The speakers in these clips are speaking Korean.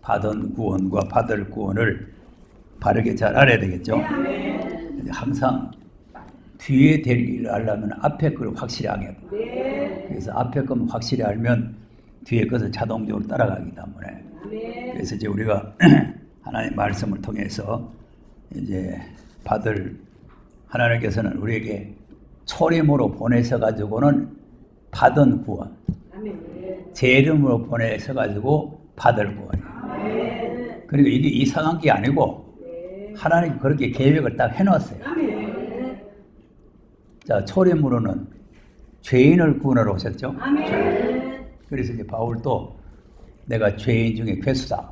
받은 구원과 받을 구원을 바르게 잘 알아야 되겠죠. 항상 뒤에 될 일을 하려면 앞에 걸 확실히 하게 돼요. 그래서 앞에 것만 확실히 알면 뒤에 것을 자동적으로 따라가기 때문에. 그래서 이제 우리가 하나님의 말씀을 통해서 이제 받을, 하나님께서는 우리에게 초림으로 보내셔 가지고는 받은 구원, 제 이름으로 보내셔 가지고 받을 구원이에요. 그리고 이게 이상한 게 아니고 하나님이 그렇게 계획을 딱 해놨어요. 자, 초림으로는 죄인을 구원하러 오셨죠. 그래서 이제 바울도 내가 죄인 중에 괴수다.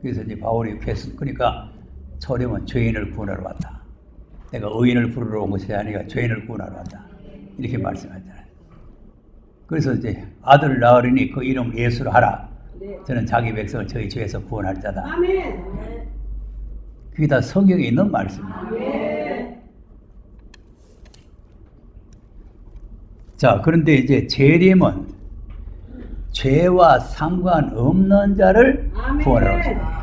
그래서 이제 바울이 괴수, 그러니까 초림은 죄인을 구원하러 왔다. 내가 의인을 부르러 온 것이 아니라 죄인을 구원하러 왔다. 이렇게 말씀하잖아요. 그래서 이제 아들을 낳으리니 그 이름 예수로 하라. 저는 자기 백성을 저희 죄에서 구원할 자다. 그게 다 성경에 있는 말씀이에요. 자, 그런데 이제 재림은 죄와 상관없는 자를 구원하러 오신다.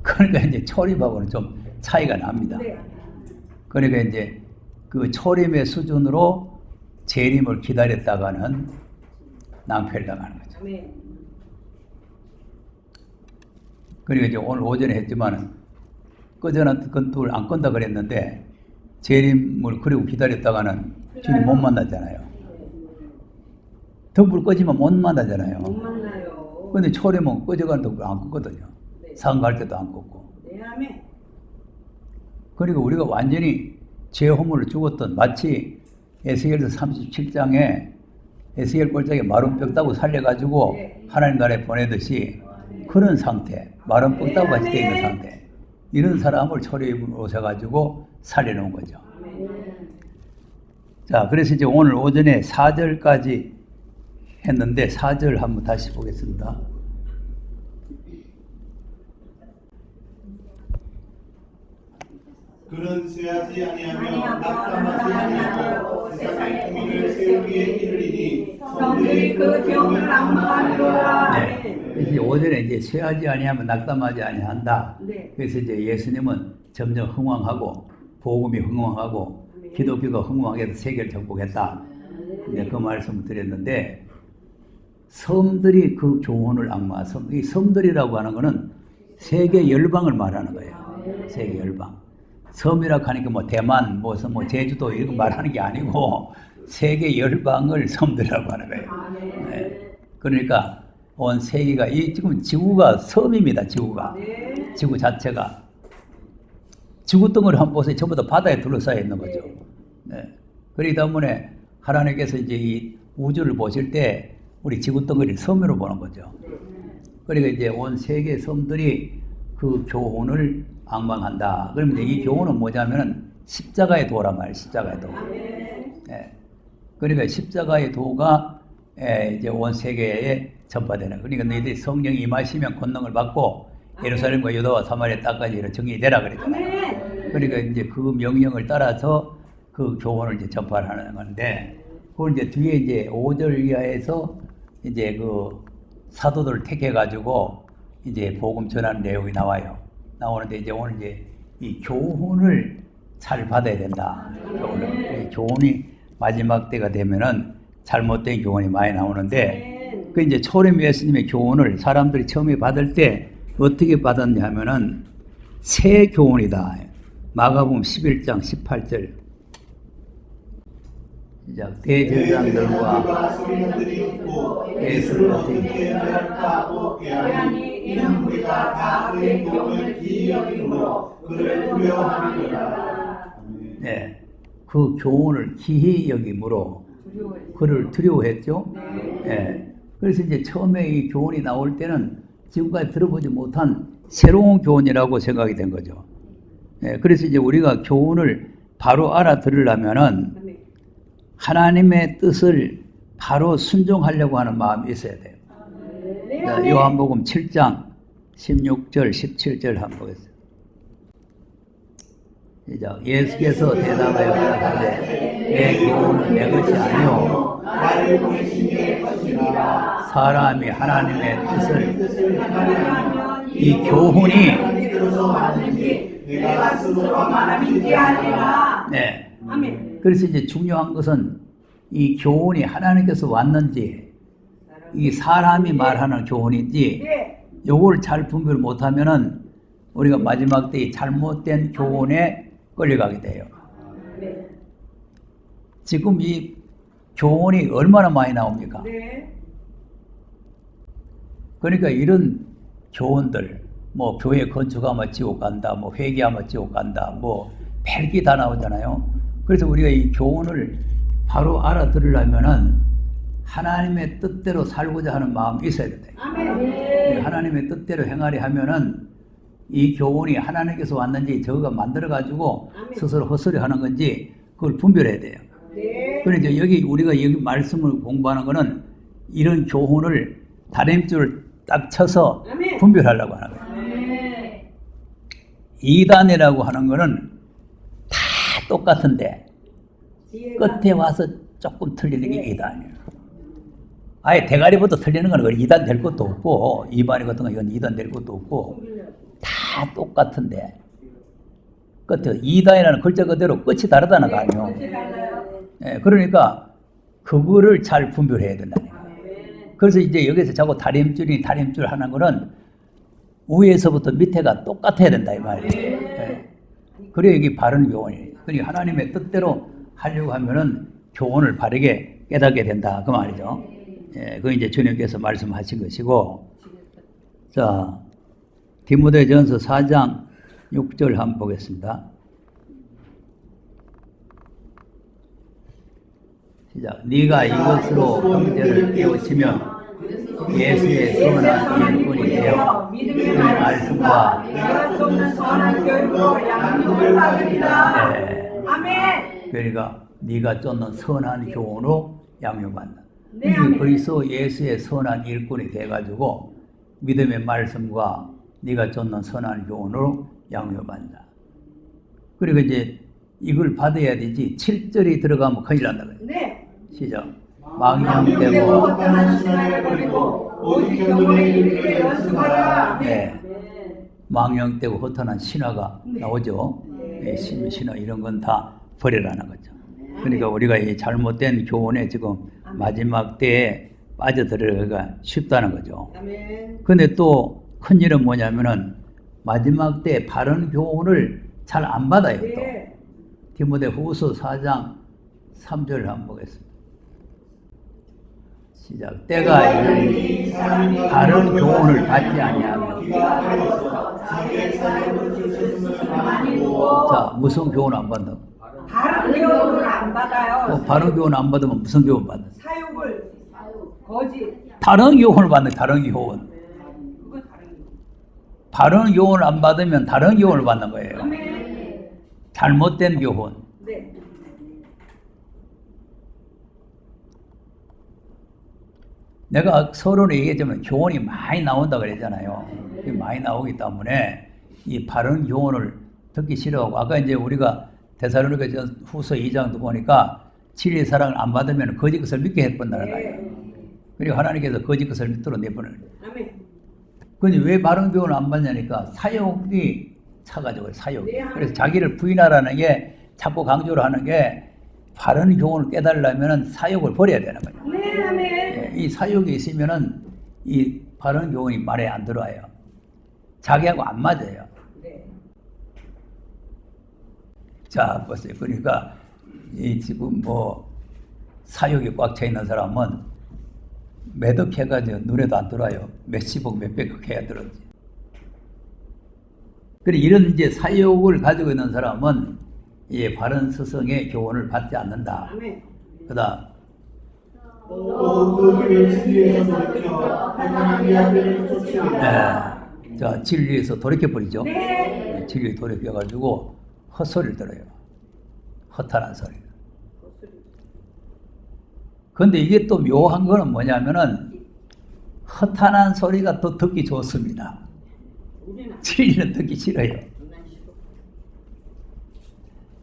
그러니까 이제 초림하고는 좀 차이가 납니다. 그러니까 이제 그 초림의 수준으로 재림을 기다렸다가는 낭패를 당하는 거죠. 그리고 이제 오늘 오전에 했지만은 꺼져놨던 건을 안 끈다 그랬는데 재림을 그리고 기다렸다가는 주님 못 만나잖아요. 덕불 꺼지면 못 만나잖아요. 못 만나요. 근데 초림은 꺼져가는 덕불 안 끄거든요. 상갈 때도 안 껐고. 그리고 우리가 완전히 죄 허물을 죽었던, 마치 에스겔서 37장에 에스겔 꼴짝에 마른 뼈 따고 살려가지고 하나님 나라에 보내듯이 그런 상태, 마른 뼈 따고 같이 되어 있는 상태, 이런 사람을 초림으로 오셔가지고 살려놓은 거죠. 자, 그래서 이제 오늘 오전에 4절까지 했는데 4절 한번 다시 보겠습니다. 그는 쇠하지 아니하며 낙담하지 아니하고 세상의 공의를 세우기에 이르리니 성들이 그 경을 낭망하리로다. 네. 그래서 오전에 이제 쇠하지 아니하면 낙담하지 아니한다. 그래서 이제 예수님은 점점 흥왕하고 복음이 흥왕하고 기독교가 흥왕해서 세계를 정복했다. 네, 그 말씀을 드렸는데 섬들이 그 교훈을 앙마하서, 이 섬들이라고 하는 것은 세계 열방을 말하는 거예요. 세계 열방. 섬이라고 하니까 뭐 대만, 뭐 제주도 이런 거 말하는 게 아니고 세계 열방을 섬들이라고 하는 거예요. 네. 그러니까 온 세계가, 이 지금 지구가 섬입니다. 지구가. 지구 자체가. 지구 덩어리 한번 보세요. 전부 다 바다에 둘러싸여 있는 거죠. 네. 그렇기 때문에 하나님께서 이제 이 우주를 보실 때 우리 지구 덩어리를 섬으로 보는 거죠. 그러니까 이제 온 세계 섬들이 그 교훈을 앙망한다. 그러면 이제 이 교훈은 뭐냐면은 십자가의 도란 말이에요. 십자가의 도. 예. 그러니까 십자가의 도가 이제 온 세계에 전파되는. 그러니까 너희들이 성령이 임하시면 권능을 받고 예루살렘과 유다와 사마리아 땅까지 정리되라 그랬잖아요. 그러니까 이제 그 명령을 따라서 그 교훈을 이제 전파하는 건데, 그걸 이제 뒤에 이제 5절 이하에서 이제 그 사도들을 택해가지고 이제 복음 전하는 내용이 나오는데 이제 오늘 이제 이 교훈을 잘 받아야 된다. 교훈이 마지막 때가 되면은 잘못된 교훈이 많이 나오는데, 그 이제 초림 예수님의 교훈을 사람들이 처음에 받을 때 어떻게 받았냐 하면은 새 교훈이다. 마가복음 11장 18절. 시작. 대제사장들과 예수를 어떻게 하고 깨하니 이는 우리가 다 그의 교훈을 기이 여김으로 그를 두려워하느니라. 네, 그 교훈을 기이 여김으로 그를 두려워했죠. 네. 그래서 이제 처음에 이 교훈이 나올 때는 지금까지 들어보지 못한 새로운 교훈이라고 생각이 된 거죠. 네. 그래서 이제 우리가 교훈을 바로 알아들으려면은 하나님의 뜻을 바로 순종하려고 하는 마음이 있어야 돼요. 요한복음 7장 16절 17절 한번 보겠습니다. 시작. 예수께서 대답하여 가라사대 내 교훈은 내 것이 아니요 나를 보내신 이의 것이라. 사람이 하나님의 뜻을 하면 이 교훈이 하나님께로서 왔는지 내가 스스로 말함인지 알리라. 네. 아멘. 그래서 이제 중요한 것은 이 교훈이 하나님께서 왔는지 이 사람이 말하는 교훈인지 네. 요걸 잘 분별을 못하면은 우리가 마지막 때 이 잘못된 교훈에 끌려가게 돼요. 네. 지금 이 교훈이 얼마나 많이 나옵니까? 네. 그러니까 이런 교훈들, 뭐 교회 건축하면 지옥 간다, 뭐 회개하면 지옥 간다, 뭐 별게 다 나오잖아요. 그래서 우리가 이 교훈을 바로 알아들으려면은 하나님의 뜻대로 살고자 하는 마음이 있어야 돼요. 아멘. 하나님의 뜻대로 행하려 하면은 이 교훈이 하나님께서 왔는지 저가 만들어가지고 스스로 헛소리 하는 건지 그걸 분별해야 돼요. 네. 그래서 여기 우리가 여기 말씀을 공부하는 거는 이런 교훈을 다림줄을 딱 쳐서 아멘. 분별하려고 하는 거예요. 아멘. 이단이라고 하는 거는 다 똑같은데 끝에 와서 조금 틀리는 게 이단이에요. 아예 대가리부터 틀리는 건 이단 될 것도 없고 이반이 같은 건 이건 이단 될 것도 없고 다 똑같은데 끝에 이단이라는 글자 그대로 끝이 다르다는 거 아니에요. 예, 그러니까 그거를 잘 분별해야 된다는 거예요. 그래서 이제 여기서 자꾸 다림줄 하는 거는 위에서부터 밑에가 똑같아야 된다 이 말이에요. 예. 그래야 이게 바른 교훈이에요. 그러니까 하나님의 뜻대로 하려고 하면은 교훈을 바르게 깨닫게 된다 그 말이죠. 예, 그 이제 주님께서 말씀하신 것이고, 자 디모데전서 4장 6절 한번 보겠습니다. 시작. 네가 이것으로 형제를 깨우치면 예수의 선한 일꾼이 되어 믿음의 말씀과 내가 쫓는 선한 교육으로 양육을 받으리라. 네. 아멘. 그러니까 네가 쫓는 선한 교훈으로 양육받는다. 네, 아멘. 그리스도 예수의 선한 일꾼이 돼가지고 믿음의 말씀과 네가 쫓는 선한 교훈으로 양육받는다. 그리고 이제 이걸 받아야 되지 7절이 들어가면 큰일 난다. 네. 시작. 망령되고 망령되고 허탄한 신앙을 버리고 오직 경건에 이르기를 연습하라. 네. 망령되고 허탄한 신화가 나오죠. 네. 신화 이런 건 다 버리라는 거죠. 그러니까 우리가 이 잘못된 교훈에 지금 마지막 때에 빠져들어가기가 쉽다는 거죠. 아멘. 근데 또 큰일은 뭐냐면은 마지막 때 바른 교훈을 잘 안 받아요. 또 네. 디모데후서 4장 3절을 한번 보겠습니다. 시작. 때가 이르니 바른 교훈을 받지 아니하며 자 무슨 교훈 안 받는? 다른 교육을 안 받아요. 바른 교훈 안 받으면 무슨 교훈 받는? 사육을 거짓. 다른 교훈을 받는 다른 교훈. 그거 다른 거. 바른 교훈을 안 받으면 다른 교훈을 받는 거예요. 아멘. 잘못된 교훈. 네. 내가 서론에 얘기했지만 교훈이 많이 나온다 그랬잖아요. 많이 나오기 때문에 이 바른 교훈을 듣기 싫어하고 아까 이제 우리가 데살로니가 후서 2장도 보니까 진리의 사랑을 안 받으면 거짓 것을 믿게 해본다는 거예요. 그리고 하나님께서 거짓 것을 믿도록 내보내는 거예요. 아멘. 근데 왜 바른 교훈을 안 받냐니까 사욕이 차가지고 사욕이. 네, 그래서 자기를 부인하라는 게 자꾸 강조를 하는 게 바른 교훈을 깨달으려면 사욕을 버려야 되는 거예요. 네, 아멘. 예, 이 사욕이 있으면은 이 바른 교훈이 말에 안 들어와요. 자기하고 안 맞아요. 네. 자, 보세요. 그러니까 이 지금 뭐 사욕이 꽉 차 있는 사람은 매덕해가지고 눈에도 안 들어와요. 몇십억, 몇백억 해야 들었지. 그래 이런 이제 사욕을 가지고 있는 사람은 이 바른 스승의 교훈을 받지 않는다. 아멘. 그다음 또 그들을 진리에서 돌이켜 하나님의 아들을 쫓으리라. 자 진리에서 돌이켜버리죠. 네. 진리 돌이켜가지고 헛소리를 들어요. 허탄한 소리. 근데 이게 또 묘한 거는 뭐냐면은 허탄한 소리가 더 듣기 좋습니다. 진리는 듣기 싫어요.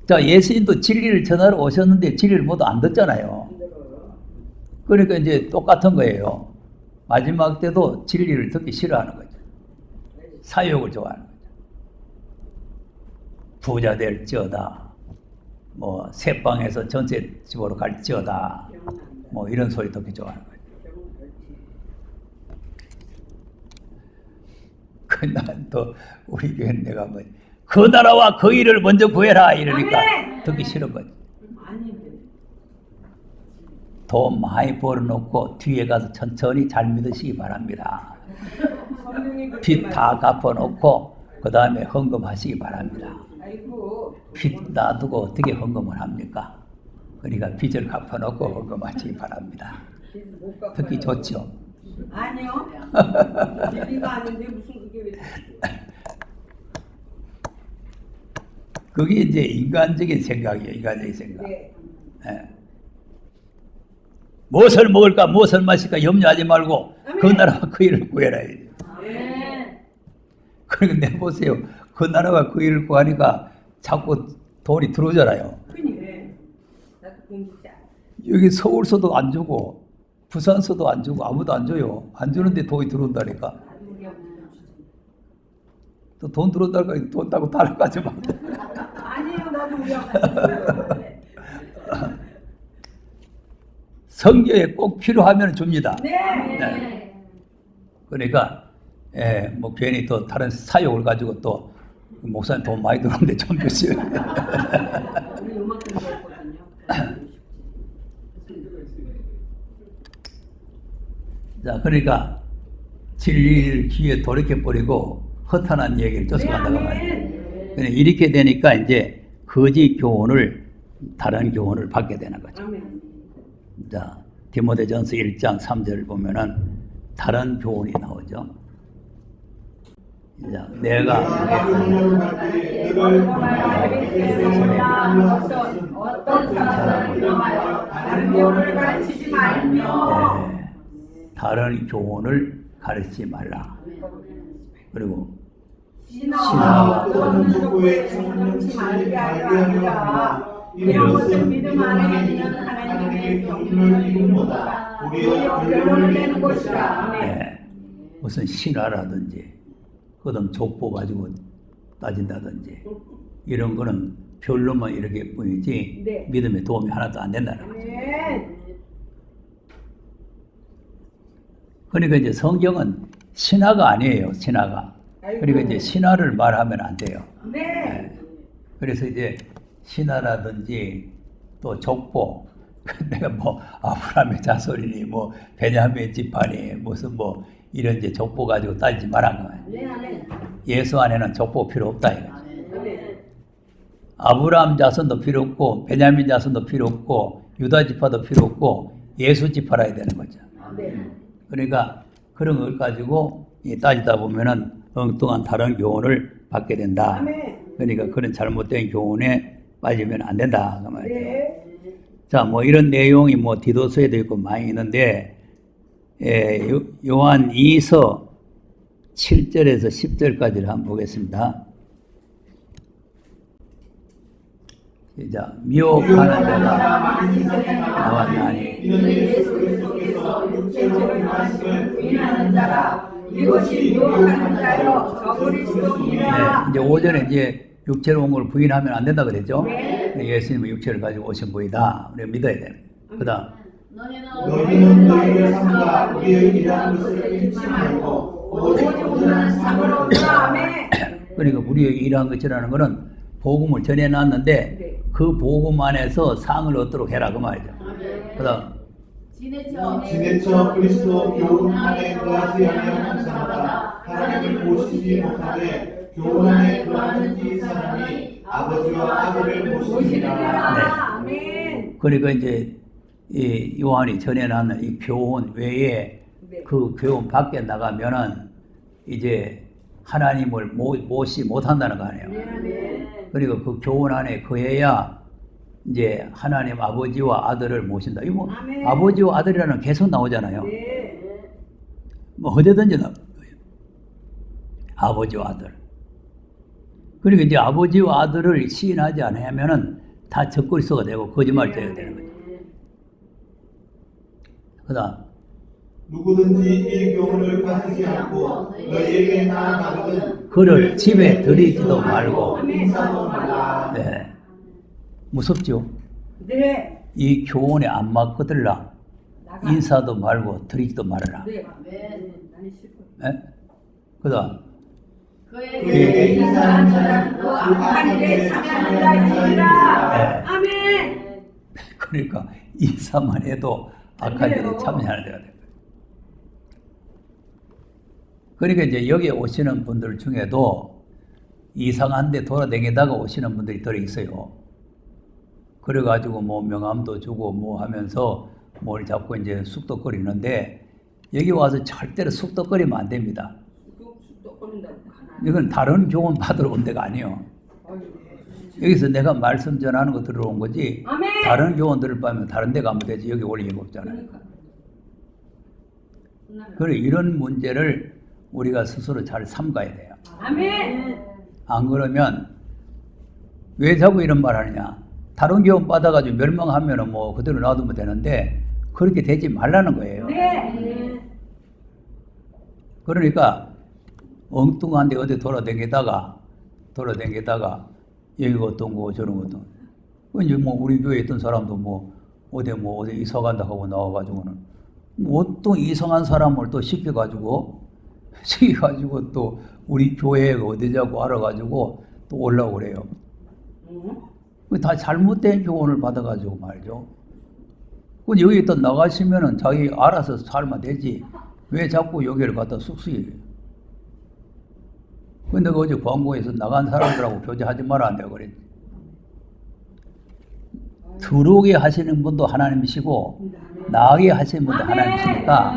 자, 예수님도 진리를 전하러 오셨는데 진리를 모두 안 듣잖아요. 그러니까 이제 똑같은 거예요. 마지막 때도 진리를 듣기 싫어하는 거죠. 사욕을 좋아하는 거죠. 부자 될지어다. 뭐 새방에서 전세 집으로 갈지어다. 뭐 이런 소리 듣기 좋아하는 거죠. 그날 또 우리 교회 내가 뭐 그 나라와 그 일을 먼저 구해라 이러니까 듣기 싫은 거죠. 돈 많이 벌어놓고 뒤에 가서 천천히 잘 믿으시기 바랍니다. 빚 다 갚아놓고 그 다음에 헌금하시기 바랍니다. 빚 놔두고 어떻게 헌금을 합니까? 그러니까 빚을 갚아놓고 헌금하시기 바랍니다. 듣기 좋죠? 아니요. 비리가 아닌데 무슨 그게 왜? 그게 이제 인간적인 생각이에요. 인간적인 생각. 네. 예. 무엇을 먹을까, 무엇을 마실까 염려하지 말고 그 나라와 그 일을 구해라. 네. 그러니까 내 보세요. 그 나라와 그 일을 구하니까 자꾸 돈이 들어오잖아요. 그니. 나도 공부자. 여기 서울서도 안 주고 부산서도 안 주고 아무도 안 줘요. 안 주는데 돈이 들어온다니까. 또 돈 들어온다니까 돈 따고 달아가지 마. 아니에요. 나도 우리 아빠. 성교에 꼭 필요하면 줍니다. 네. 네. 그러니까 뭐 괜히 또 다른 사욕을 가지고 또 목사님 돈 많이 들어오는데 좀 주세요. 우리 요만큼 먹었거든요. 자, 그러니까 진리를 귀에 돌이켜버리고 허탄한 얘기를 쫓아간다고 말이에요. 그러니까 이렇게 되니까 이제 거짓 교훈을 다른 교훈을 받게 되는 거죠. 아멘. 자, 디모데전서 1장 3절을 보면은 다른 교훈이 나오죠. 자, 내가 어떤 사람을 통하여 다른 교훈을 가르치지 말며 다른 교훈을 가르치지 말라. 그리고 신하와 또는 족보에 성령치 말게 하려 함이라. 이런 것은 믿음 안에 있는 하나님의 경륜을 이루보다 도리어 결론을 내는 것이라. 아멘. 무슨 신화라든지 그다음 족보 가지고 따진다든지 이런 거는 별로만 이렇게 뿐이지 네. 믿음에 도움이 하나도 안 된다는 거죠. 아멘. 그러니까 이제 성경은 신화가 아니에요. 신화가. 그러니까 이제 신화를 말하면 안 돼요. 네. 그래서 이제 신화라든지 또 족보, 내가 뭐 아브라함의 자손이니 뭐 베냐민 집안이 무슨 뭐 이런 이제 족보 가지고 따지지 말란 거예요. 네. 아멘. 예수 안에는 족보 필요 없다 이거죠. 아멘. 아브라함 자손도 필요 없고 베냐민 자손도 필요 없고 유다 지파도 필요 없고 예수 지파라야 되는 거죠. 네. 그러니까 그런 걸 가지고 따지다 보면은 엉뚱한 다른 교훈을 받게 된다. 아멘. 그러니까 그런 잘못된 교훈에 빠지면 안 된다. 그 말이죠. 네. 자, 뭐 이런 내용이 뭐 디도서에도 있고 많이 있는데, 요한 2서 7절에서 10절까지를 한번 보겠습니다. 자, 미혹하는 자가 나왔나니 예수 그리스도께서 육체적인 말씀을 부인하는 자라. 이것이 미혹하는 자여 저 그리스도니라. 이제 오전에 이제 육체로 온 걸 부인하면 안 된다 그랬죠? 네. 예수님은 육체를 가지고 오신 분이다. 우리가 믿어야 되는. 그다음 너희는 너희의 삶과 우리의 일하는 것을 잊지 말고 오직 오늘은 상을 얻으라. 아멘. 그러니까 우리의 일한 것이라는 것은 복음을 전해놨는데 네. 그 복음 안에서 상을 얻도록 해라 그 말이죠. 그다음 지내쳐 그리스도 교훈 안에 거하지 아니하는 자마다 하나님을 모시지 못하되 교훈 안에 거하는 이 사람이 아버지와 아들을 모시리라. 아멘. 그러니까 이제 이 요한이 전해놨는 이 교훈 외에 네. 그 교훈 밖에 나가면은 이제 하나님을 모시 못한다는 거 아니에요. 아멘. 그리고 그 교훈 안에 거해야 이제 하나님 아버지와 아들을 모신다. 이거 뭐 아멘. 아버지와 아들이라는 계속 나오잖아요. 네. 뭐 어디든지 나와요. 아버지와 아들. 그리고 이제 아버지와 아들을 시인하지 않으면은 다 적그리스도가 되고 거짓말쟁이가 되는 거죠. 그다음 누구든지 이 교훈을 가지지 않고 너희에게 나아가거든 그를 집에 들이지도 말고. 인사도 말라. 네. 무섭죠? 네. 이 교훈에 안 맞거들라. 나가. 인사도 말고 들이지도 말아라. 네. 나는 싫고. 네? 그다음 그에게 인사하는 자는 그 악한 일에 참여하는 자이니라. 네. 아멘. 그러니까 인사만 해도 악한 일에 참여하는 데가 됩니다. 그러니까 이제 여기에 오시는 분들 중에도 이상한 데 돌아다니다가 오시는 분들이 들어 있어요. 그래가지고 뭐 명함도 주고 뭐 하면서 뭘 자꾸 이제 쑥덕거리는데 여기 와서 절대로 쑥덕거리면 안 됩니다. 이건 다른 교훈 받으러 온 데가 아니에요. 여기서 내가 말씀 전하는 거 들으러 온 거지. 아멘. 다른 교훈들을 보면 다른 데 가면 되지. 여기 올 이유가 없잖아요. 그래 이런 문제를 우리가 스스로 잘 삼가야 돼요. 아멘. 안 그러면 왜 자꾸 이런 말 하느냐. 다른 교훈 받아가지고 멸망하면은 뭐 그대로 놔두면 되는데 그렇게 되지 말라는 거예요. 네. 그러니까 엉뚱한데 어디 돌아다니다가 여기 어떤 거 저런 것도 이제 뭐 우리 교회에 있던 사람도 뭐 어디 이사 간다 하고 나와가지고는 뭐 어떤 이상한 사람을 또 시켜가지고 또 우리 교회가 어디냐고 알아가지고 또 올라오고 그래요. 다 잘못된 교훈을 받아가지고 말이죠. 근데 여기 또 나가시면은 자기 알아서 살면 되지. 왜 자꾸 여기를 갖다 쑥쑥이. 근데 어제 광고에서 나간 사람들하고 교제하지 말아 한다고 그랬지. 들어오게 하시는 분도 하나님이시고 나가게 하시는 분도 하나님이시니까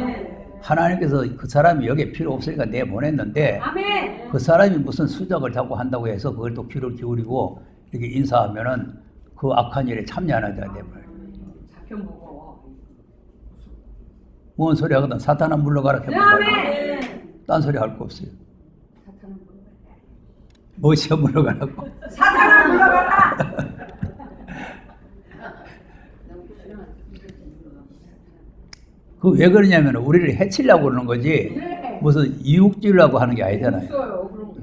하나님께서 그 사람이 여기에 필요 없으니까 내보냈는데 아멘. 그 사람이 무슨 수작을 자꾸 한다고 해서 그걸 또 귀를 기울이고 이렇게 인사하면은 그 악한 일에 참여하는 자가 돼버려요. 잡혀 먹어. 뭔 소리 하거든. 사탄아 물러가라 해보면 아멘. 딴 소리 할 거 없어요. 사탄은 물러가라. 뭐시여 물러가라고. 사탄아 물러가라. 그 왜 그러냐면 우리를 해치려고 그러는 거지 네. 무슨 이웃주려고 하는 게 아니잖아요. 없어요. 그럼.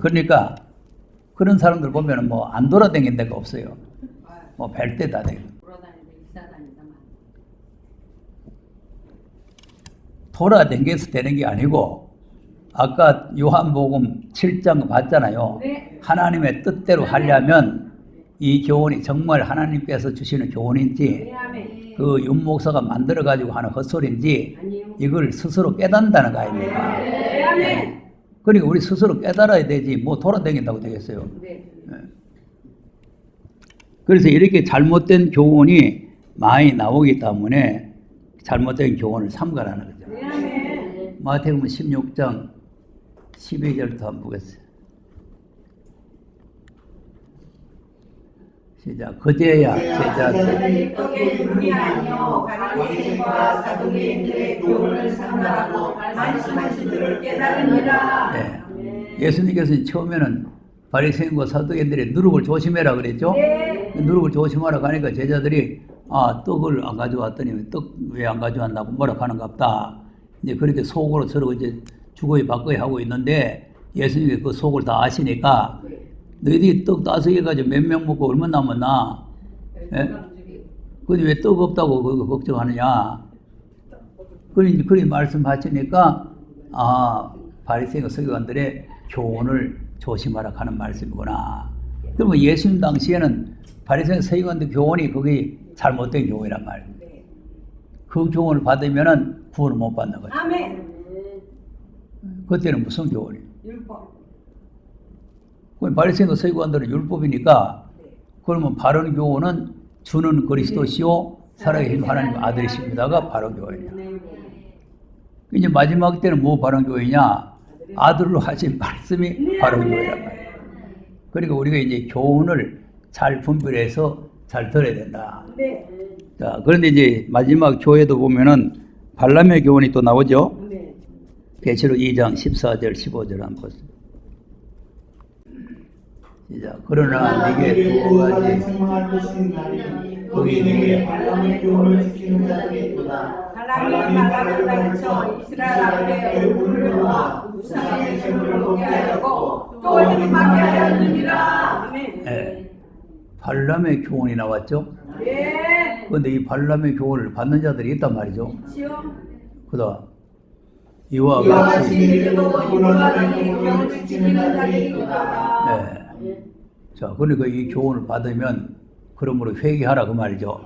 그러니까 그런 사람들 보면은 뭐 안 돌아다니는 데가 없어요. 뭐 뵐 때 다 되고. 돌아다녀서 되는 게 아니고 아까 요한복음 7장 봤잖아요. 네. 하나님의 뜻대로 하려면 이 교훈이 정말 하나님께서 주시는 교훈인지 아멘. 그 윤목사가 만들어가지고 하는 헛소리인지 아니요. 이걸 스스로 깨닫는다는 거 아닙니까? 네. 아멘. 그러니까 우리 스스로 깨달아야 되지 뭐 돌아다닌다고 되겠어요. 네. 그래서 이렇게 잘못된 교훈이 많이 나오기 때문에 잘못된 교훈을 삼가라는 거죠. 네. 아멘. 마태복음 16장 12절부터 한번 보겠어요. 시작. 그제야 제자들이 떡에 물이 아니요 바리새인과 사두개인들의 교훈을 삼가라고 말씀하신 줄을 깨달으니라. 네. 예수님께서 처음에는 바리새인과 사두개인들의 누룩을 조심해라 그랬죠. 네. 누룩을 조심하라고 하니까 제자들이 떡을 안 가져왔더니 떡 왜 안 가져왔나고 뭐라 하는갑다. 이제 그렇게 속으로 서로 이제 주거이 받거이 하고 있는데 예수님이 그 속을 다 아시니까 너희들이 떡 5개 가지고 몇 명 먹고 얼마 남았나? 예? 근데 왜 떡 없다고 그거 걱정하느냐? 그리 말씀하시니까 바리새인과 서기관들의 교훈을 조심하라 하는 말씀이구나. 그러면 예수님 당시에는 바리새인 서기관들 교훈이 그게 잘못된 교훈이란 말이에요. 그 교훈을 받으면은 구원을 못 받는 거죠. 아멘. 그때는 무슨 교훈이에요? 율법. 바리새인과 서기관들은 율법이니까 그러면 바른 교훈은 주는 그리스도시요 살아계신 하나님 아들이십니다가 바른 교훈이에요. 이제 마지막 때는 뭐 바른 교훈이냐? 아들로 하신 말씀이 바른 교훈이란 말이에요. 그러니까 우리가 이제 교훈을 잘 분별해서 잘 들어야 된다. 네. 자, 그런데 이제 마지막 교회도 보면은 발람의 교훈이 또 나오죠. 네. 계시록 2장 14절 15절 한번 보세요. 시작. 그러나 네게 두 가지 생명할 것인 날이 거기 내게 발람의 교훈을 지키는 자들이 있도다. 발람이 발람을 가르쳐 이스라엘 앞에 우물을 모아 우상의 제물을 먹게 하려고 또 어디를 막게 하였느니라. 아멘. 예. 발람의 교훈이 나왔죠. 예. 그런데 이 발람의 교훈을 받는 자들이 있단 말이죠. 지요. 그다음 이와 이와 같이 같이 믿음으로 구원하는 교훈을 지키는 자들이 있도다. 예. 자, 그러니까 이 교훈을 받으면 그러므로 회개하라 그 말이죠.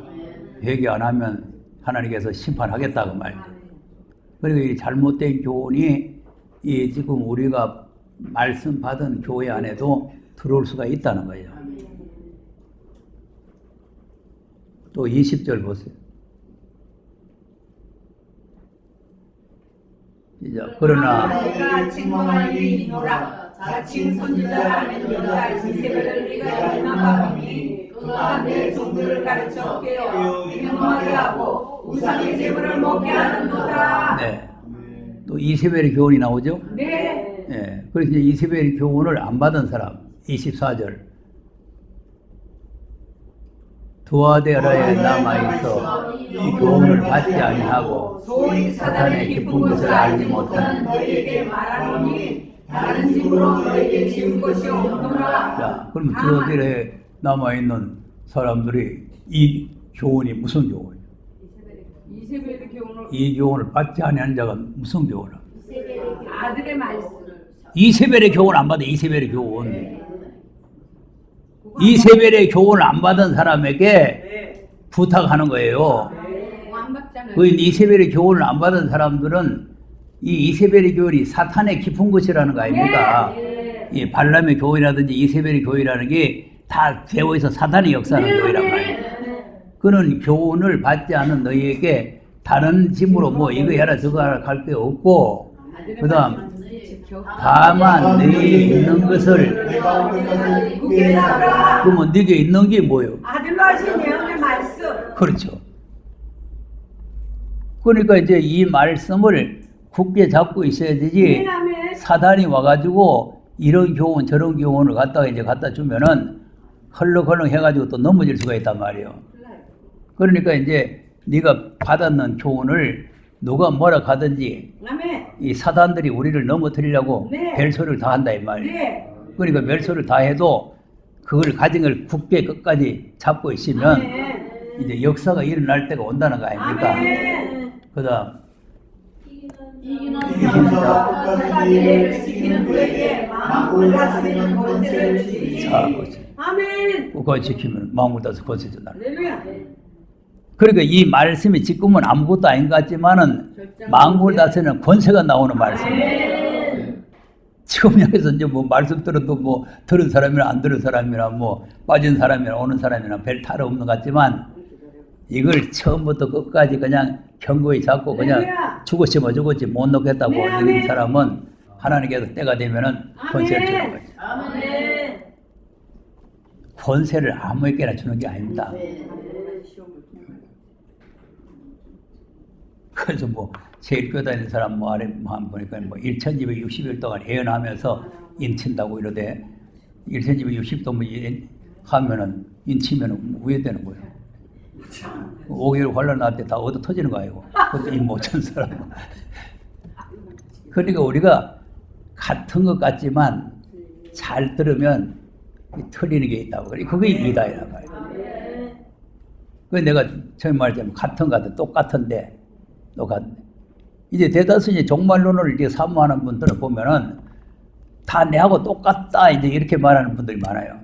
회개 안 하면 하나님께서 심판하겠다 그 말이죠. 그리고 이 잘못된 교훈이 이 지금 우리가 말씀 받은 교회 안에도 들어올 수가 있다는 거예요. 또 20절 보세요. 이제 그러나 내가 증거할 일이 있노라. 자칭 선지자라는 여자 이세벨을 네가 용납하니 그가 내 종들을 가르쳐 깨어 명하게 하고 우상의 제물을 먹게 하는도다. 네. 또 이세벨의 교훈이 나오죠. 네. 예. 그래서 이제 이세벨의 교훈을 안 받은 사람 24절 두아데라에 남아있어 이 교훈을 받지 아니하고 소위 사단의 깊은 것을 알지 못하는 너희에게 말하노니 다른 집으로 너희에게 지은 것이 없노라. 자, 그럼 두아데라에 남아있는 사람들이 이 교훈이 무슨 교훈이에요? 이세벨의 교훈을 이 교훈을 받지 아니하는 자가 무슨 교훈을? 아들의 말씀. 이세벨의 교훈 안 받아. 이세벨의 교훈. 이세벨의 교훈을 안 받은 사람에게 부탁하는 거예요. 안 받잖아요. 그 이세벨의 교훈을 안 받은 사람들은 이 이세벨의 교훈이 사탄의 깊은 것이라는 거 아닙니까? 이 발람의 교훈이라든지 이세벨의 교훈이라는 게 다 되어있어 사탄의 역사하는 교훈이란 말이에요. 그는 교훈을 받지 않은 너희에게 다른 짐으로 뭐 이거 해라 저거 하라 갈 게 없고 그 다음 다만 너희 있는 것을 내가 오늘까지 굳게 잡으라. 그러면 네게 있는 게 뭐예요? 아들로 하신 예언의 말씀. 그렇죠. 그러니까 이제 이 말씀을 굳게 잡고 있어야 되지 사단이 와가지고 이런 교훈 저런 교훈을 갖다 주면은 헐렁헐렁 해가지고 또 넘어질 수가 있단 말이에요. 그러니까 이제 네가 받았는 교훈을 누가 뭐라 하든지 이 사단들이 우리를 넘어뜨리려고 별소리를 다 한다 이 말이에요. 그러니까 별소리를 다 해도 그걸 가진 걸 굳게 끝까지 잡고 있으면 이제 역사가 일어날 때가 온다는 거 아닙니까? 그 다음 이기는 자와 끝까지 지키는 그에게 만국을 다스리는 권세를 주시니. 자, 그렇지. 아멘. 그거 지키면 마음을 다해서 권세 준다. 할렐루야. 그러니까 이 말씀이 지금은 아무것도 아닌 것 같지만은 만국을 다스리는 권세가 나오는 말씀이에요. 지금 여기서 이제 뭐 말씀 들어도 뭐 들은 사람이나 안 들은 사람이나 뭐 빠진 사람이나 오는 사람이나 별 탈 없는 것 같지만 이걸 처음부터 끝까지 그냥 견고히 잡고 그냥 죽었지 뭐 죽었지 못 놓겠다고 이런 사람은 하나님께서 때가 되면은 권세를 주는 거죠. 권세를 아무에게나 주는 게 아닙니다. 그래서 뭐 제일 교회 다니는 사람 뭐 아래 한 보니까 뭐 1260일 동안 예언하면서 인친다고 이러대 1260도 하면은 인치면은 우회되는 거예요. 5개월 환란 나한테 다 얻어 터지는 거 아니고 그것도 이 못한 사람. 그러니까 우리가 같은 것 같지만 잘 들으면 틀리는 게 있다고 그래. 그게 이다이란 말이에요. 그 내가 처음 말했잖아요. 같은 것 같아. 똑같은데 똑같네. 이제 대다수 이제 종말론을 이제 사모하는 분들을 보면은 다 내하고 똑같다 이제 이렇게 말하는 분들이 많아요.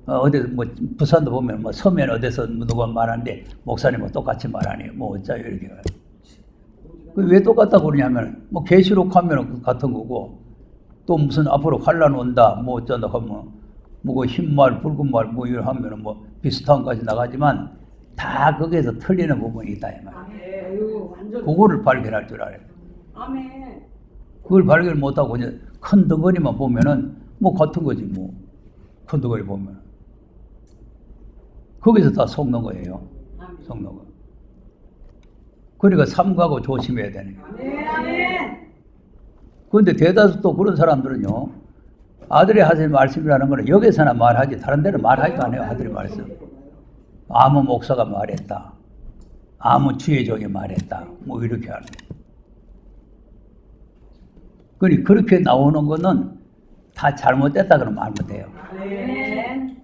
어디서 뭐 부산도 보면 뭐 서면 어디서 누가 말하는데 목사님은 똑같이 말하니 뭐 어쩌요 이렇게. 왜 똑같다고 그러냐면 뭐 계시록 하면은 같은 거고 또 무슨 앞으로 환란 온다 뭐 어쩐다 하면 뭐 흰말 붉은 말 뭐 이런 하면은 뭐 비슷한 것까지 나가지만 다 거기에서 틀리는 부분이 있다 이 말이에요. 그거를 발견할 줄 알아요. 아멘. 그걸 발견 못하고 그냥 큰 덩어리만 보면은 뭐 같은 거지 뭐 큰 덩어리 보면 거기서 다 속는 거예요. 속는 거. 그러니까 삼가고 조심해야 되는 거예요. 아멘. 그런데 대다수 또 그런 사람들은요 아들의 하신 말씀이라는 거는 여기서나 말하지 다른 데는 말하지도 않아요. 아들의 말씀. 아무 목사가 말했다. 아무 주의종이 말했다. 뭐 이렇게 하는 거예요. 그러니 그렇게 나오는 거는 다 잘못됐다 그러면 알면 돼요. 아멘.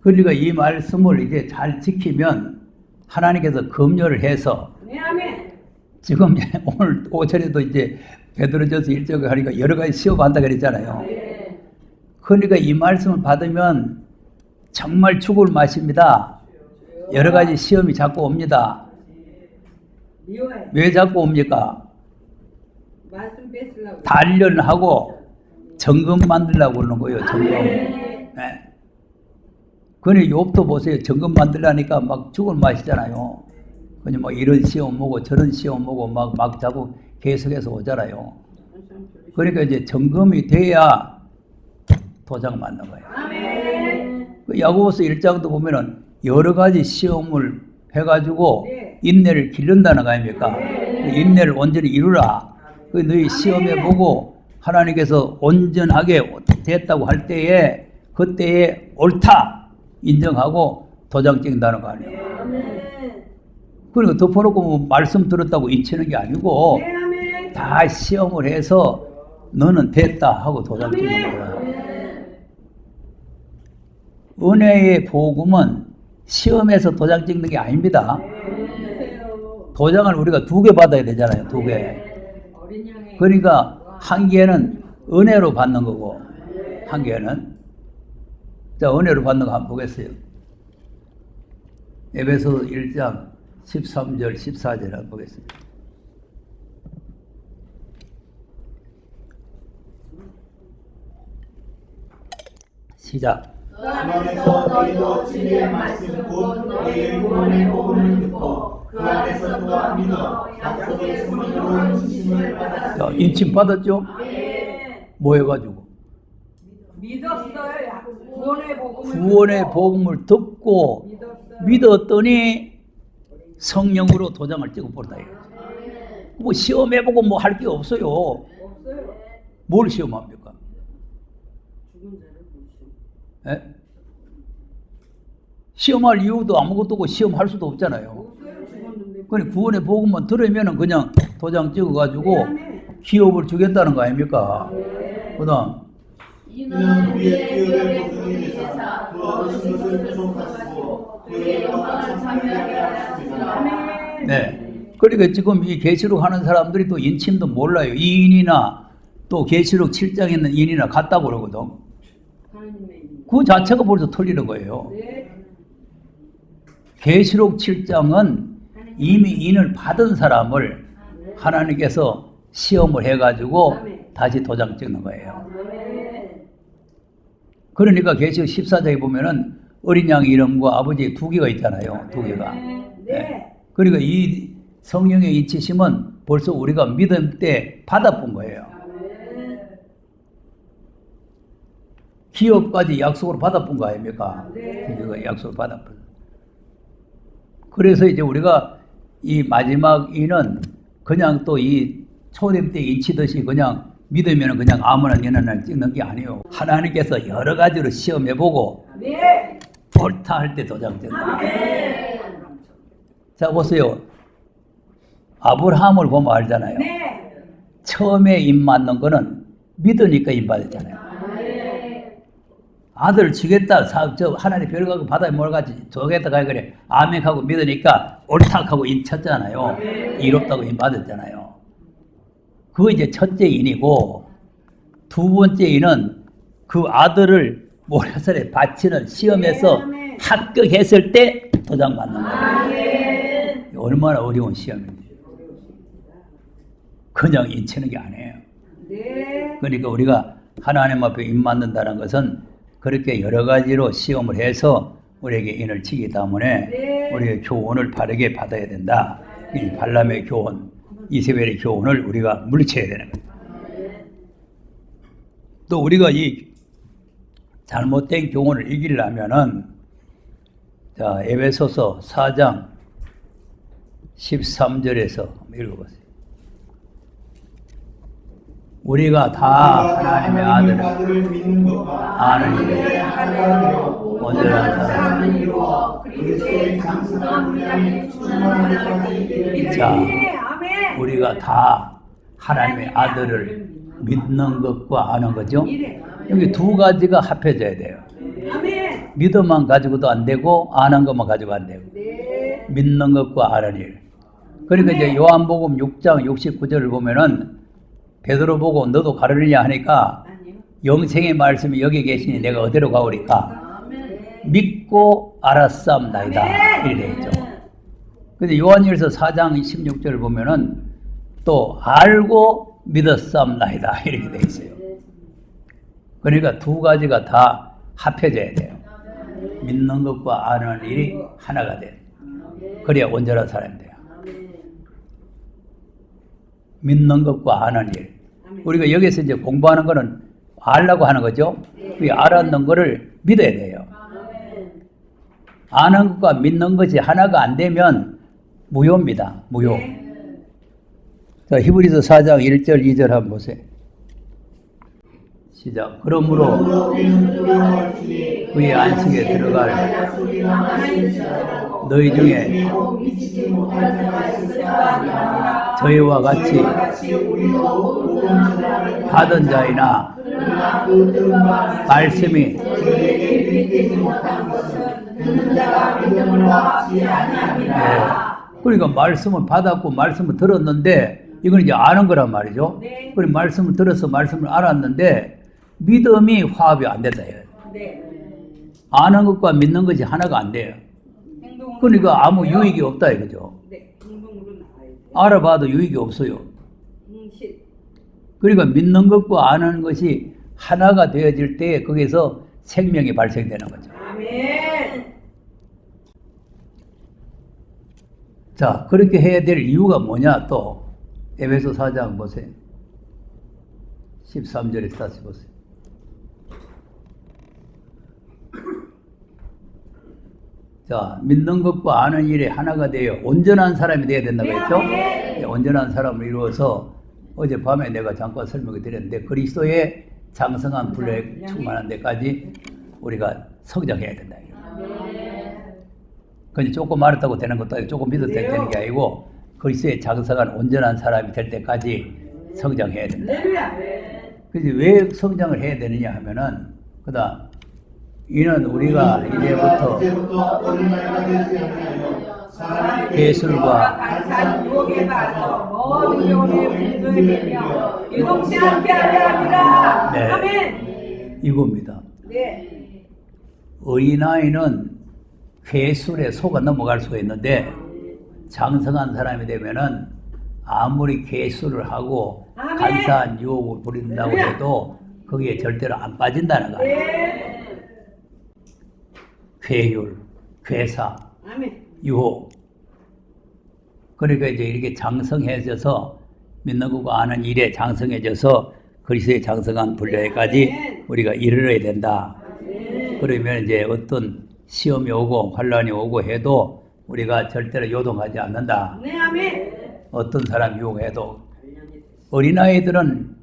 그러니까 이 말씀을 이제 잘 지키면 하나님께서 검열을 해서 네, 아멘. 지금 오늘 오전에도 이제 베드로전서 1장을 하니까 여러 가지 시험한다 그랬잖아요. 네. 그러니까 이 말씀을 받으면 정말 죽을 맛입니다. 여러 가지 시험이 자꾸 옵니다. 미워해. 왜 자꾸 옵니까? 말씀 뺏으려고. 단련하고 점검 만들려고 그러는 거예요. 점검. 네. 그러니 욥도 보세요. 점검 만들려니까 막 죽을 맛이잖아요. 그냥 막 이런 시험 오고 저런 시험 오고 막 자꾸 계속해서 오잖아요. 그러니까 이제 점검이 돼야 도장 맞는 거예요. 아멘. 그 야고보서 1장도 보면은 여러 가지 시험을 해가지고 네. 인내를 기른다는 거 아닙니까? 네. 인내를 온전히 이루라. 그 너희 시험해 보고 하나님께서 온전하게 됐다고 할 때에 그때에 옳다 인정하고 도장 찍는다는 거 아니에요. 아멘. 그러니까 덮어놓고 뭐 말씀 들었다고 잊히는 게 아니고 네, 아멘. 다 시험을 해서 너는 됐다 하고 도장 찍는 거예요. 은혜의 복음은 시험에서 도장 찍는 게 아닙니다. 도장을 우리가 2개 받아야 되잖아요. 2개. 그러니까 한 개는 은혜로 받는 거고 한 개는 자 은혜로 받는 거 한번 보겠어요. 에베소서 1장 13절 14절 한번 보겠습니다. 시작. 그 안에서 너희도 진리의 말씀 곧 너희의 구원의 복음을 듣고 그 안에서 또한 믿어 약속의 승리로 인침을 받았으니. 자, 인침 받았죠? 네. 뭐 해가지고? 믿었어요. 구원의 복음을. 구원의 복음을 듣고 믿었어요. 믿었더니 성령으로 도장을 찍어버렸다. 뭐 시험해보고 뭐 할 게 없어요. 없어요. 뭘 시험합니까? 예? 시험할 이유도 아무것도 없고 시험할 수도 없잖아요. 없어요. 죽었는데. 그러니 구원의 복음만 들으면 그냥 도장 찍어가지고 네. 기업을 주겠다는 거 아닙니까? 그 다음 이는 우리의 기업의 보증이 되사 그 얻으신 것을 계속하시고 그의 영광을 찬미하게 하셨습니다. 아멘. 네. 그러니까 지금 이 계시록 하는 사람들이 또 인침도 몰라요. 이 인이나 또 계시록 7장에 있는 인이나 같다고 그러거든. 그 자체가 벌써 틀리는 거예요. 네. 계시록 7장은 이미 인을 받은 사람을 하나님께서 시험을 해가지고 다시 도장 찍는 거예요. 그러니까 계시록 14장에 보면은 어린 양 이름과 아버지의 2개가 있잖아요. 2개가. 네. 그러니까 이 성령의 인치심은 벌써 우리가 믿음 때 받아본 거예요. 기업까지 약속으로 받아본 거 아닙니까? 그러니까 약속을 받아본. 그래서 이제 우리가 이 마지막 인은 그냥 또 이 초림 때 인치듯이 그냥 믿으면 그냥 아무나 연하나 찍는 게 아니에요. 하나님께서 여러 가지로 시험해보고 네. 옳다 할 때 도장 찍는다. 자 보세요. 아브라함을 보면 알잖아요. 네. 처음에 임 맞는 거는 믿으니까 임 받았잖아요. 아들 주겠다. 하나님 별가고 바다에 몰아가지 주겠다 가야 그래. 아멘 하고 믿으니까 옳다 하고 임 쳤잖아요. 이롭다고 임 받았잖아요. 그거 이제 첫째 인이고 두 번째 인은 그 아들을 모래살에 바치는 시험에서 합격했을 때 도장 받는 거예요. 얼마나 어려운 시험인지. 그냥 인치는 게 아니에요. 그러니까 우리가 하나님 앞에 임 맞는다는 것은 그렇게 여러 가지로 시험을 해서 우리에게 인을 치기 때문에 우리의 교훈을 바르게 받아야 된다. 이 발람의 교훈, 이세벨의 교훈을 우리가 물리쳐야 되는 거예요. 또 우리가 이 잘못된 교훈을 이기려면은 자, 에베소서 4장 13절에서 한번 읽어보세요. 우리가 다 하나님의 아들을 믿는 것과 아는 일에 하나님으로 온전한 사람을 이루어 그리스도의 장성한 분량에 충만하게 이르리니. 자, 아멘. 우리가 다 하나님의 아들을 믿는 것과 아는 거죠. 여기 두 가지가 합해져야 돼요. 아멘. 믿음만 가지고도 안 되고 아는 것만 가지고 안 되고. 네. 믿는 것과 아는 일. 그러니까 이제 요한복음 6장 69절을 보면은 베드로 보고 너도 가르리냐 하니까 영생의 말씀이 여기 계시니 내가 어디로 가오리까? 믿고 알았사옵나이다. 이렇게 되어 있죠. 근데 요한일서 4장 16절을 보면은 또 알고 믿었사옵나이다. 이렇게 되어 있어요. 그러니까 두 가지가 다 합해져야 돼요. 믿는 것과 아는 일이 하나가 돼요. 그래야 온전한 사람이 돼요. 믿는 것과 아는 일. 우리가 여기서 이제 공부하는 거는 알라고 하는 거죠. 그 알았는 거를 믿어야 돼요. 아는 것과 믿는 것이 하나가 안 되면 무효입니다. 무효. 자, 히브리서 4장 1절 2절 한번 보세요. 시작. 그러므로 그의 안식에 들어갈 너희 중에 저희와 같이 받은 자이나 말씀이 그러니까 말씀을 받았고 말씀을 들었는데 이건 이제 아는 거란 말이죠. 네. 그리고 말씀을 들어서 말씀을 알았는데 믿음이 화합이 안 된다. 네. 아는 것과 믿는 것이 하나가 안 돼요. 그러니까 아무 유익이 없다 이거죠. 네. 행동으로 나와야 돼. 알아봐도 유익이 없어요. 그러니까 믿는 것과 아는 것이 하나가 되어질 때 거기서 생명이 발생되는 거죠. 아멘. 자, 그렇게 해야 될 이유가 뭐냐 또 에베소 4장 보세요. 13절에 다시 보세요. 자, 믿는 것과 아는 일에 하나가 되어 온전한 사람이 되어야 된다고 했죠? 네, 온전한 사람을 이루어서 어젯밤에 내가 잠깐 설명을 드렸는데 그리스도의 장성한 분량에 충만한 데까지 우리가 성장해야 된다. 그냥 조금 알았다고 되는 것도 아니고 조금 믿어도 되는 게 아니고 그리스도의 장성한 온전한 사람이 될 때까지 성장해야 된다. 그래서 왜 성장을 해야 되느냐 하면은 그다음 이는 우리가 이제부터 예술과 간사한 유혹에 빠져 모든 영혼의 분노에 되며 유동치 않게 하려 합니다. 네. 아멘. 이겁니다. 네. 어린아이는 괴술에 속아 넘어갈 수가 있는데 장성한 사람이 되면은 아무리 괴술을 하고 아멘. 간사한 유혹을 부린다고 해도 거기에 절대로 안 빠진다는 거예요. 네. 괴율, 괴사, 아멘. 유혹. 그러니까 이제 이렇게 장성해져서 믿는 것과 아는 일에 장성해져서 그리스도의 장성한 분량에까지 우리가 이르러야 된다. 그러면 이제 어떤 시험이 오고 환란이 오고 해도 우리가 절대로 요동하지 않는다. 네, 아멘. 어떤 사람 유혹해도 어린아이들은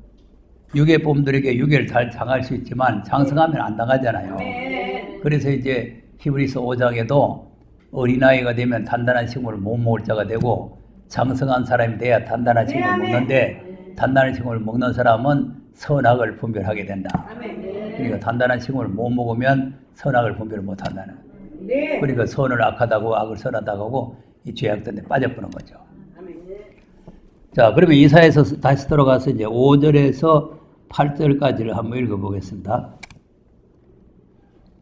유괴범들에게 유괴를 잘 당할 수 있지만 장성하면 안 당하잖아요. 네. 그래서 이제 히브리서 5장에도 어린아이가 되면 단단한 식물을 못 먹을 자가 되고 장성한 사람이 돼야 단단한 식물을 먹는데 단단한 식물을 먹는 사람은 선악을 분별하게 된다. 그러니까 단단한 식물을 못 먹으면 선악을 분별을 못 한다는. 네. 그러니까 선을 악하다고 악을 선하다고 하고 이 죄악들에 빠져버는 거죠. 자, 그러면 이사야서 다시 들어가서 이제 5절에서 8절까지를 한번 읽어보겠습니다.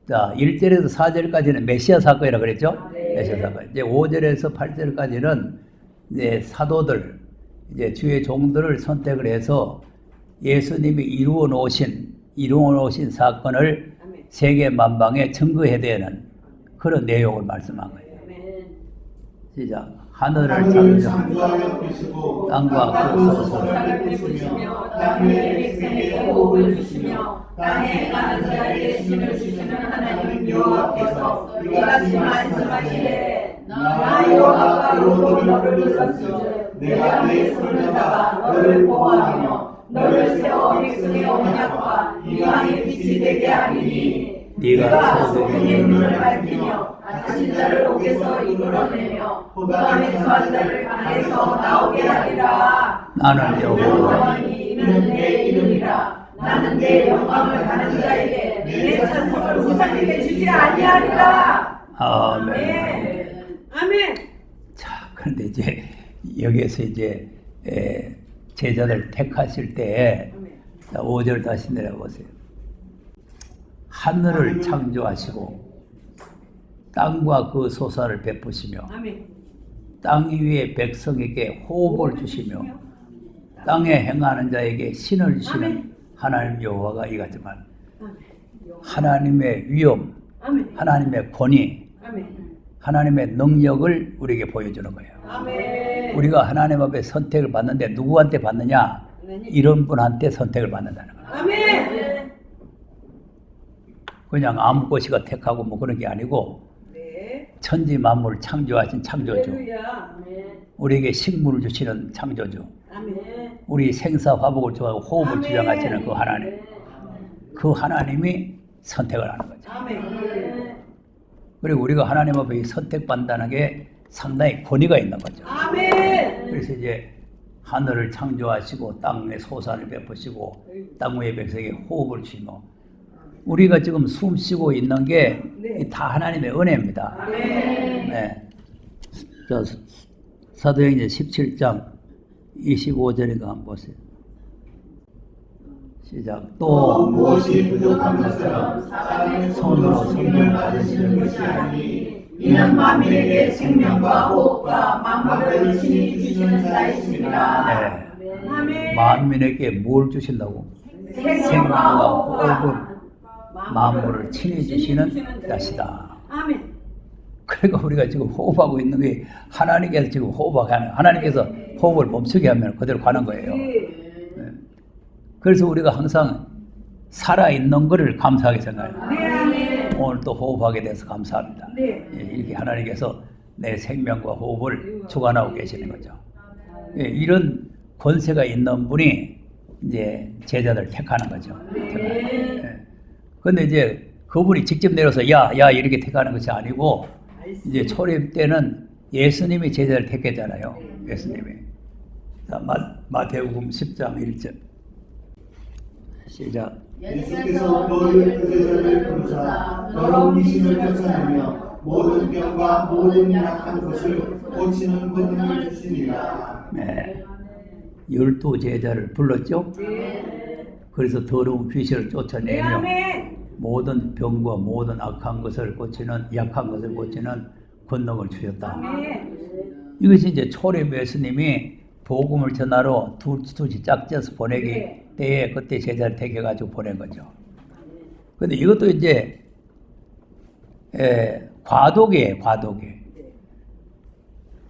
자, 1절에서 4절까지는 메시아 사건이라고 그랬죠? 메시아 사건. 이제 5절에서 8절까지는 이제 사도들, 이제 주의 종들을 선택을 해서 예수님이 이루어 놓으신 사건을 세계 만방에 증거해야 되는 그런 내용을 말씀한 거예요. 시작. 하늘을 창조하여 푸시고 땅과 그 소설을 부르시며 땅의 백성에게 복을 주시며 땅에 가는 자에게 신을 주시는 하나님 여호와께서 이같이 말씀하시되 나 여호와가 그로 너를 불렀으므 내가 네 손을 잡아 너를 보호하며 너를 세워 백성의 언약과 이방의 빛이 되게 하리니 네가 소경의 눈을 밝히며 갇힌 자를 옥에서 이끌어내며 흑암에 처한 자를 안에서 나오게 하리라. 나는 여호와니 이는 내 이름이라. 나는 내 영광을 가는 자에게 내 찬송을 우상에게 주지 아니하리라. 아멘. 아멘. 자, 그런데 이제 여기에서 이제 제자들 택하실 때 5절 다시 내려보세요. 하늘을 창조하시고 땅과 그 소사를 베푸시며 땅 위의 백성에게 호흡을 주시며 땅에 행하는 자에게 신을 주시는 하나님 여호와가 이같지만 하나님의 위엄, 하나님의 권위, 하나님의 능력을 우리에게 보여주는 거예요. 우리가 하나님 앞에 선택을 받는데 누구한테 받느냐? 이런 분한테 선택을 받는다는 거예요. 그냥 아무 곳이가 택하고 뭐 그런 게 아니고 천지 만물을 창조하신 창조주, 우리에게 식물을 주시는 창조주, 우리 생사 화복을 좋아하고 호흡을 주장하시는 그 하나님, 그 하나님이 선택을 하는 거죠. 그리고 우리가 하나님 앞에 선택받는다는 게 상당히 권위가 있는 거죠. 그래서 이제 하늘을 창조하시고 땅에 소산을 베푸시고 땅 위의 백성에게 호흡을 주시고 우리가 지금 숨 쉬고 있는 게 다 하나님의 은혜입니다. 네. 자, 사도행전 17장 25절인가 한번 보세요. 시작. 또 무엇이 부족한 것처럼 사람의 손으로 생명 받으시는 것이 아니니 이는 만민에게 생명과 호흡과 만물을 친히 주시는 자이십니다. 네. 만민에게 뭘 주신다고? 생명과 호흡을 만물을 친히 주시는 자시다. 그러니까 우리가 지금 호흡하고 있는 게 하나님께서 지금 호흡하게 하는, 하나님께서 호흡을 멈추게 하면 그대로 가는 거예요. 네. 그래서 우리가 항상 살아있는 것을 감사하게 생각해요. 오늘 또 호흡하게 돼서 감사합니다. 이렇게 하나님께서 내 생명과 호흡을 주관하고 계시는 거죠. 이런 권세가 있는 분이 이제 제자들 택하는 거죠. 그런데 이제 그분이 직접 내려서 야 이렇게 택하는 것이 아니고 이제 초림 때는 예수님이 제자를 택했잖아요. 예수님이. 자, 마태복음 10장 1절 시작. 예수께서 너희를 그 제자를 부르사 더러운 귀신을 쫓아내며 모든 병과 모든 약한 것을 고치는 권능을 주시니라. 네. 12제자를 불렀죠. 그래서 더러운 귀신을 쫓아내며 모든 병과 모든 악한 것을 고치는, 약한 것을 고치는 권능을 주셨다. 이것이 이제 초림 예수님이 복음을 전하러 둘씩 짝져서 보내기 때에 그때 제자를 택해가지고 보낸 거죠. 근데 이것도 이제 과도기예요, 과도기.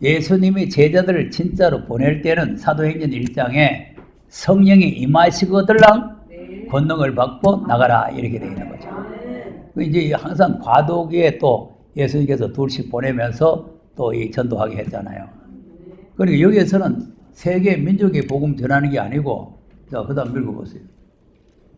예수님이 제자들을 진짜로 보낼 때는 사도행전 1장에 성령이 임하시거들랑 권능을 받고 나가라 이렇게 되어 있는 거죠. 이제 항상 과도기에 또 예수님께서 둘씩 보내면서 또 이 전도하게 했잖아요. 그리고 여기에서는 세계 민족의 복음 전하는 게 아니고, 자, 그 다음 읽어보세요.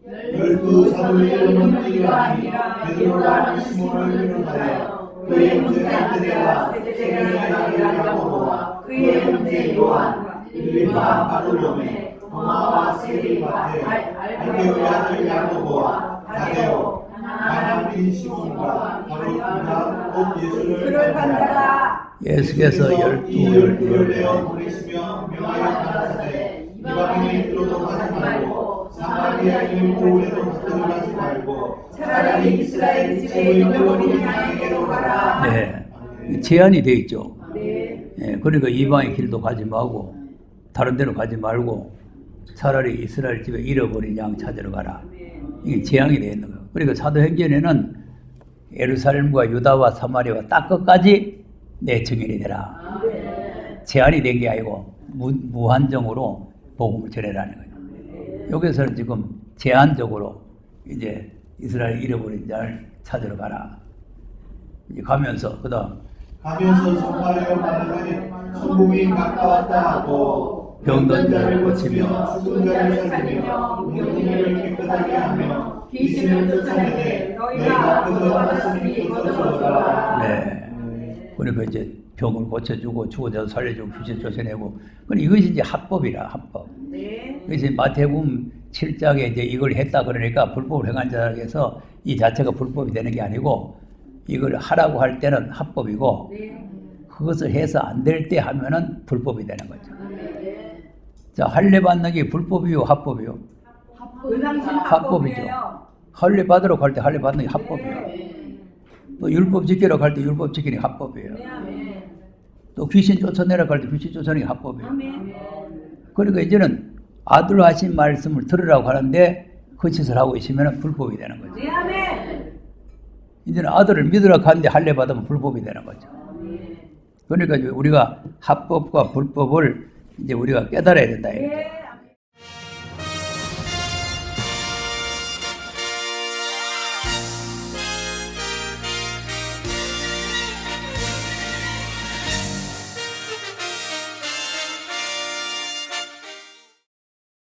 12 사도의 이름은 이가 아니라 베드로라는 시몬을 비롯하여 그의 형제 안드레와 세베대의 야고보와 그의 형제 요한, 빌립과 바돌로메, 도마와 세리와 알페오의 아들 야고보와 다데오, 가나안 빈 시몬과 바로 유다 곧 예수를 반다라. 예수께서 12를 내어 보내시며 명하여 가라사대 이방인의 길로도 가지 말고 사마리아인의 고을에도 들어가지 말고 차라리 이스라엘 집에 영어린 양에게로 가라. 네, 제한이 되어 있죠. 그러니까 이방의 길도 가지 말고 다른 데로 가지 말고 차라리 이스라엘 집에 잃어버린 양 찾으러 가라. 이게 제한이 되어 있는 거예요. 그러니까 사도행전에는 예루살렘과 유다와 사마리아와 딱 끝까지 내 증인이 되라. 제한이 된 게 아니고 무한정으로 복음을 전해라는 거예요. 여기서는 지금 제한적으로 이제 이스라엘 잃어버린 자를 찾으러 가라. 이제 가면서 그다음 가면서 선포하여 말하되 천국이 가까웠다 하고 병든 자를 고치며 죽은 자를 살리며 무덤을 깨끗하게 하며 귀신을 쫓아내게 너희가 거저받았으니 거저주라. 네. 그러니까 이제 병을 고쳐주고 죽어져서 살려주고 귀신 쫓아내고. 그러니까 이것이 이제 합법이라 합법. 네. 그래서 마태복음 7장에 이제 이걸 했다 그러니까 불법을 행한 자에게서 이 자체가 불법이 되는 게 아니고 이걸 하라고 할 때는 합법이고 네. 그것을 해서 안 될 때 하면은 불법이 되는 거죠. 네. 자, 할례 받는 게 불법이요, 합법이요? 그 당시 합법이죠. 합법이에요. 할례 받으러 갈 때 할례 받는 게 합법이요. 네. 또 율법 지키러 갈 때 율법 지키는 게 합법이에요. 네, 아멘. 또 귀신 쫓아내러 갈 때 귀신 쫓아내는 게 합법이에요. 아멘. 그러니까 이제는 아들 하신 말씀을 들으라고 하는데 그 짓을 하고 있으면 불법이 되는 거죠. 네, 아멘. 이제는 아들을 믿으라고 하는데 할례 받으면 불법이 되는 거죠. 그러니까 이제 우리가 합법과 불법을 이제 우리가 깨달아야 된다. 네.